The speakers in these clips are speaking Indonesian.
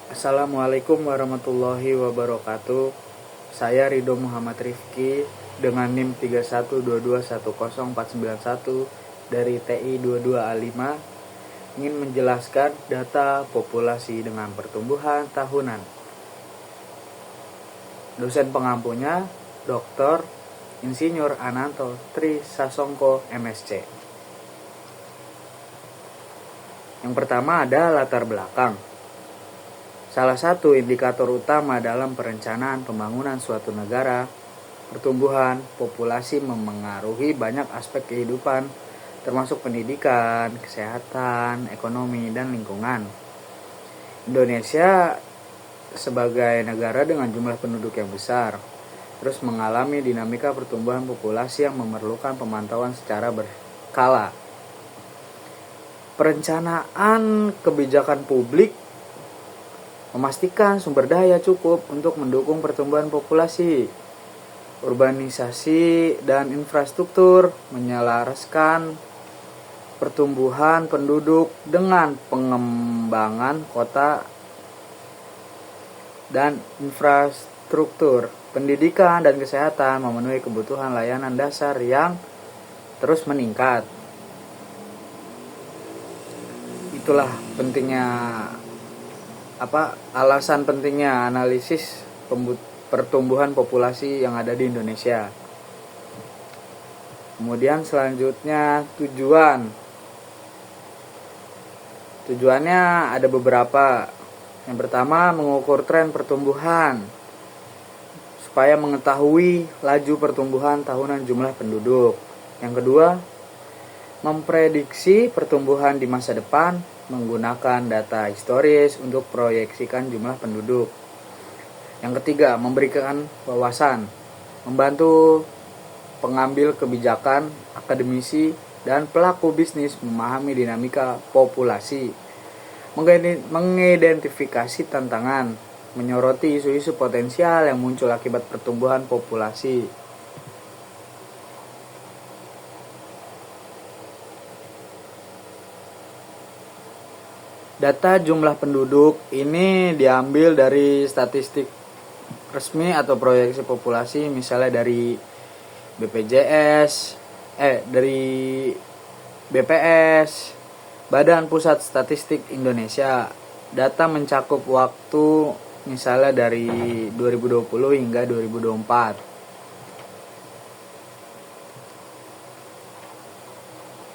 Assalamualaikum warahmatullahi wabarakatuh. Saya Ridho Muhammad Rifki dengan NIM 31221041 dari TI 22A5 ingin menjelaskan data populasi dengan pertumbuhan tahunan. Dosen pengampunya Dr. Insinyur Ananto Tri Sasongko MSc. Yang pertama ada latar belakang. Salah satu indikator utama dalam perencanaan pembangunan suatu negara, pertumbuhan populasi memengaruhi banyak aspek kehidupan, termasuk pendidikan, kesehatan, ekonomi, dan lingkungan. Indonesia sebagai negara dengan jumlah penduduk yang besar, terus mengalami dinamika pertumbuhan populasi yang memerlukan pemantauan secara berkala. Perencanaan kebijakan publik memastikan sumber daya cukup untuk mendukung pertumbuhan populasi, urbanisasi, dan infrastruktur, menyelaraskan pertumbuhan penduduk dengan pengembangan kota dan infrastruktur, pendidikan, dan kesehatan, memenuhi kebutuhan layanan dasar yang terus meningkat. Itulah pentingnya alasan pentingnya analisis pertumbuhan populasi yang ada di Indonesia. Kemudian selanjutnya tujuannya ada beberapa. Yang pertama, mengukur tren pertumbuhan supaya mengetahui laju pertumbuhan tahunan jumlah penduduk. Yang kedua, memprediksi pertumbuhan di masa depan menggunakan data historis untuk proyeksikan jumlah penduduk. Yang ketiga, memberikan wawasan, membantu pengambil kebijakan, akademisi, dan pelaku bisnis memahami dinamika populasi, mengidentifikasi tantangan, menyoroti isu-isu potensial yang muncul akibat pertumbuhan populasi. Data jumlah penduduk ini diambil dari statistik resmi atau proyeksi populasi, misalnya dari BPJS, dari BPS, Badan Pusat Statistik Indonesia. Data mencakup waktu misalnya dari 2020 hingga 2024.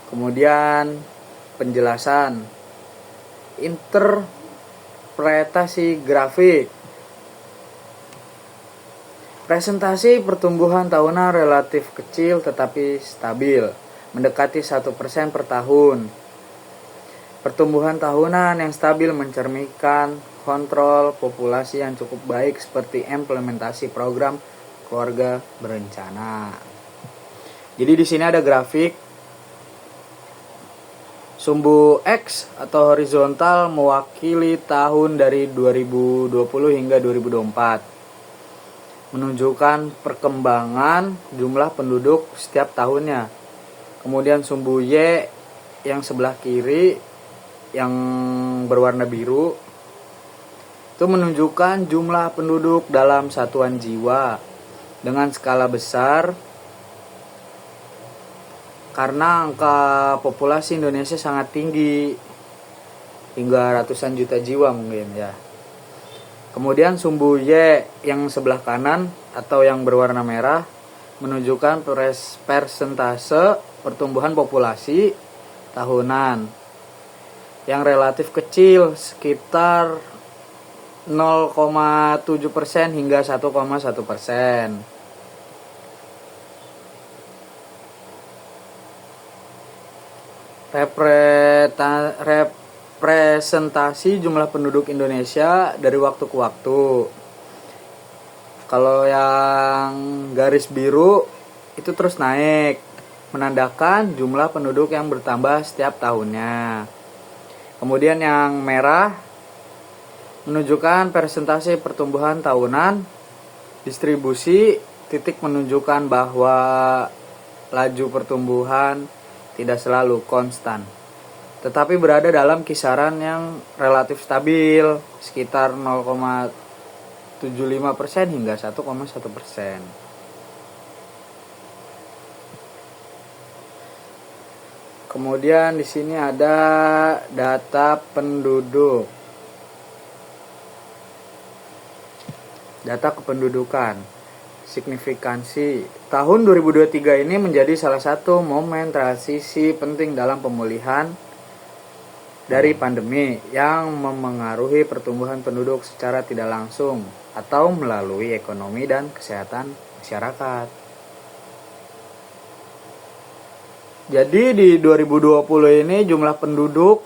Kemudian penjelasan interpretasi grafik. Presentasi pertumbuhan tahunan relatif kecil tetapi stabil, mendekati 1% per tahun. Pertumbuhan tahunan yang stabil mencerminkan kontrol populasi yang cukup baik seperti implementasi program keluarga berencana. Jadi di sini ada grafik. Sumbu X atau horizontal mewakili tahun dari 2020 hingga 2024. Menunjukkan perkembangan jumlah penduduk setiap tahunnya. Kemudian sumbu Y yang sebelah kiri yang berwarna biru itu menunjukkan jumlah penduduk dalam satuan jiwa dengan skala besar. Karena angka populasi Indonesia sangat tinggi, hingga ratusan juta jiwa mungkin ya. Kemudian sumbu Y yang sebelah kanan atau yang berwarna merah menunjukkan persentase pertumbuhan populasi tahunan yang relatif kecil, sekitar 0,7% hingga 1,1%. Representasi jumlah penduduk Indonesia dari waktu ke waktu. Kalau yang garis biru itu terus naik, menandakan jumlah penduduk yang bertambah setiap tahunnya. Kemudian yang merah menunjukkan persentase pertumbuhan tahunan. Distribusi titik menunjukkan bahwa laju pertumbuhan tidak selalu konstan. tetapi berada dalam kisaran yang relatif stabil sekitar 0,75% hingga 1,1%. Kemudian di sini ada data penduduk. Data kependudukan. Signifikansi. Tahun 2023 ini menjadi salah satu momen transisi penting dalam pemulihan dari pandemi yang memengaruhi pertumbuhan penduduk secara tidak langsung atau melalui ekonomi dan kesehatan masyarakat. Jadi di 2020 ini jumlah penduduk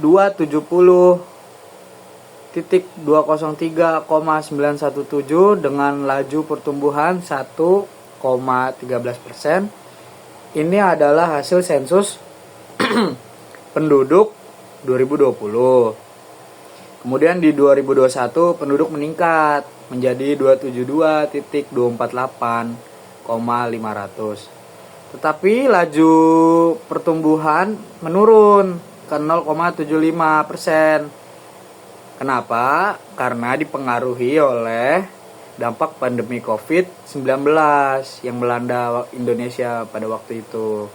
270.203,917 dengan laju pertumbuhan 1,13%. Ini adalah hasil sensus penduduk 2020. Kemudian di 2021 penduduk meningkat menjadi 272.248,500. Tetapi laju pertumbuhan menurun ke 0,75%. Kenapa? Karena dipengaruhi oleh dampak pandemi COVID-19 yang melanda Indonesia pada waktu itu.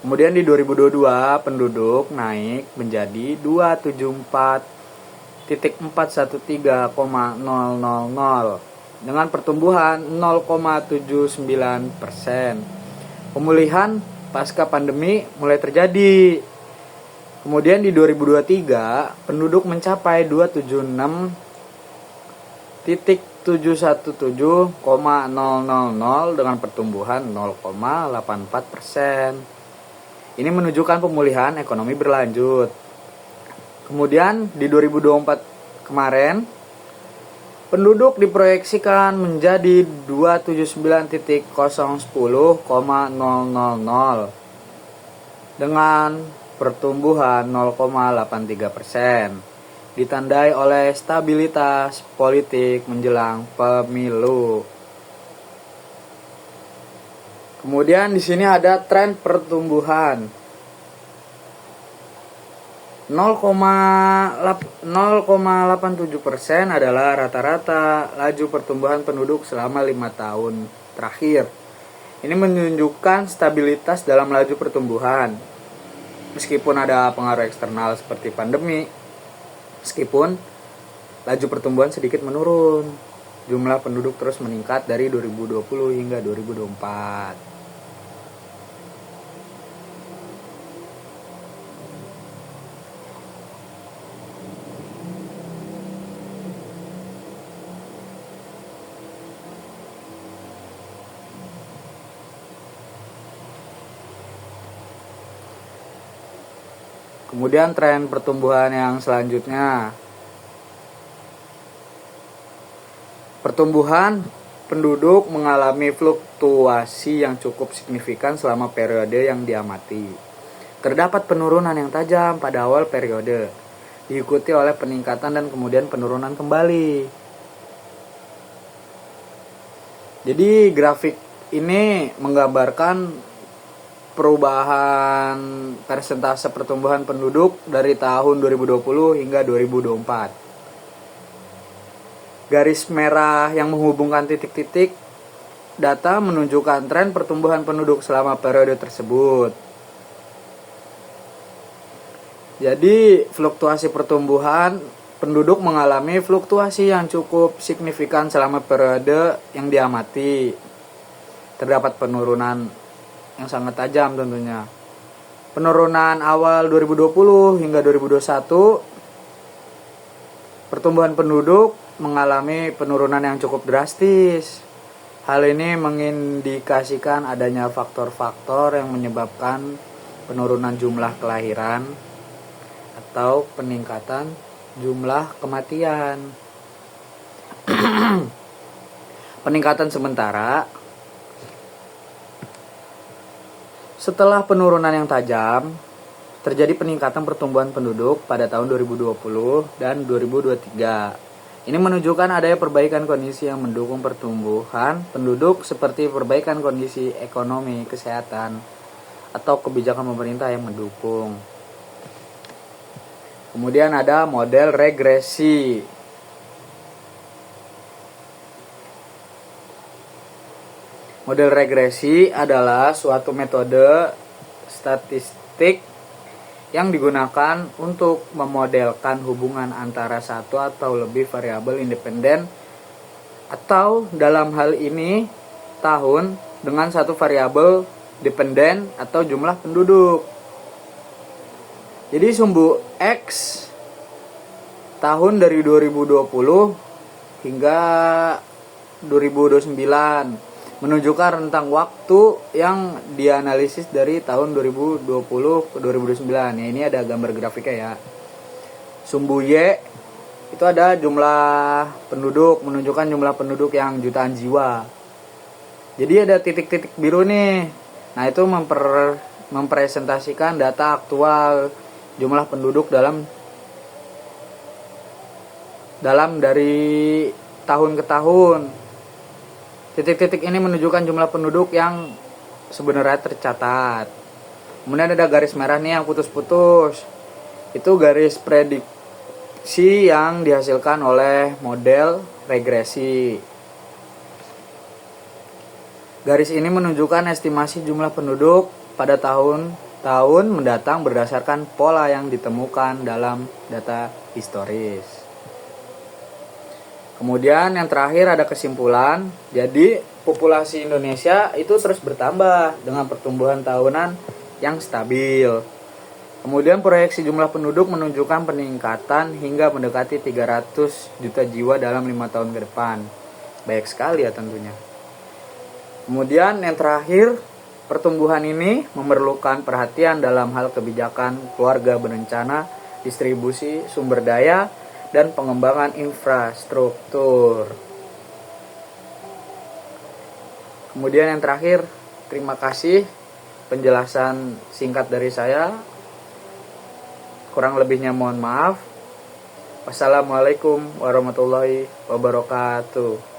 Kemudian di 2022 penduduk naik menjadi 274.413,000 dengan pertumbuhan 0,79%. Pemulihan pasca pandemi mulai terjadi. Kemudian di 2023 penduduk mencapai 276.717,000 dengan pertumbuhan 0,84%. Ini menunjukkan pemulihan ekonomi berlanjut. Kemudian di 2024 kemarin penduduk diproyeksikan menjadi 279.010,000 dengan pertumbuhan 0,83%, ditandai oleh stabilitas politik menjelang pemilu. Kemudian di sini ada tren pertumbuhan. 0,87% adalah rata-rata laju pertumbuhan penduduk selama 5 tahun terakhir. Ini menunjukkan stabilitas dalam laju pertumbuhan. Meskipun ada pengaruh eksternal seperti pandemi, meskipun laju pertumbuhan sedikit menurun, jumlah penduduk terus meningkat dari 2020 hingga 2024. Kemudian tren pertumbuhan yang selanjutnya. Pertumbuhan penduduk mengalami fluktuasi yang cukup signifikan selama periode yang diamati. Terdapat penurunan yang tajam pada awal periode, diikuti oleh peningkatan dan kemudian penurunan kembali. Jadi grafik ini menggambarkan perubahan persentase pertumbuhan penduduk dari tahun 2020 hingga 2024. Garis merah yang menghubungkan titik-titik data menunjukkan tren pertumbuhan penduduk selama periode tersebut. Jadi fluktuasi pertumbuhan penduduk mengalami fluktuasi yang cukup signifikan selama periode yang diamati. Terdapat penurunan yang sangat tajam tentunya. Penurunan awal 2020 hingga 2021, pertumbuhan penduduk mengalami penurunan yang cukup drastis. Hal ini mengindikasikan adanya faktor-faktor yang menyebabkan penurunan jumlah kelahiran atau peningkatan jumlah kematian. Peningkatan sementara. Setelah penurunan yang tajam, terjadi peningkatan pertumbuhan penduduk pada tahun 2020 dan 2023. Ini menunjukkan adanya perbaikan kondisi yang mendukung pertumbuhan penduduk seperti perbaikan kondisi ekonomi, kesehatan, atau kebijakan pemerintah yang mendukung. Kemudian ada model regresi. Model regresi adalah suatu metode statistik yang digunakan untuk memodelkan hubungan antara satu atau lebih variabel independen atau dalam hal ini tahun dengan satu variabel dependen atau jumlah penduduk. Jadi sumbu X tahun dari 2020 hingga 2029 menunjukkan rentang waktu yang dianalisis dari tahun 2020 ke 2029. Ya, ini ada gambar grafiknya ya. Sumbu Y itu ada jumlah penduduk, menunjukkan jumlah penduduk yang jutaan jiwa. Jadi ada titik-titik biru nih. Nah, itu mempresentasikan data aktual jumlah penduduk dalam dari tahun ke tahun. Titik-titik ini menunjukkan jumlah penduduk yang sebenarnya tercatat. Kemudian ada garis merah nih yang putus-putus. Itu garis prediksi yang dihasilkan oleh model regresi. Garis ini menunjukkan estimasi jumlah penduduk pada tahun-tahun mendatang berdasarkan pola yang ditemukan dalam data historis. Kemudian yang terakhir ada kesimpulan. Jadi populasi Indonesia itu terus bertambah dengan pertumbuhan tahunan yang stabil. Kemudian proyeksi jumlah penduduk menunjukkan peningkatan hingga mendekati 300 juta jiwa dalam 5 tahun ke depan. Baik sekali ya tentunya. Kemudian yang terakhir, pertumbuhan ini memerlukan perhatian dalam hal kebijakan keluarga berencana, distribusi sumber daya, dan pengembangan infrastruktur. Kemudian yang terakhir, terima kasih penjelasan singkat dari saya. Kurang lebihnya mohon maaf. Wassalamualaikum warahmatullahi wabarakatuh.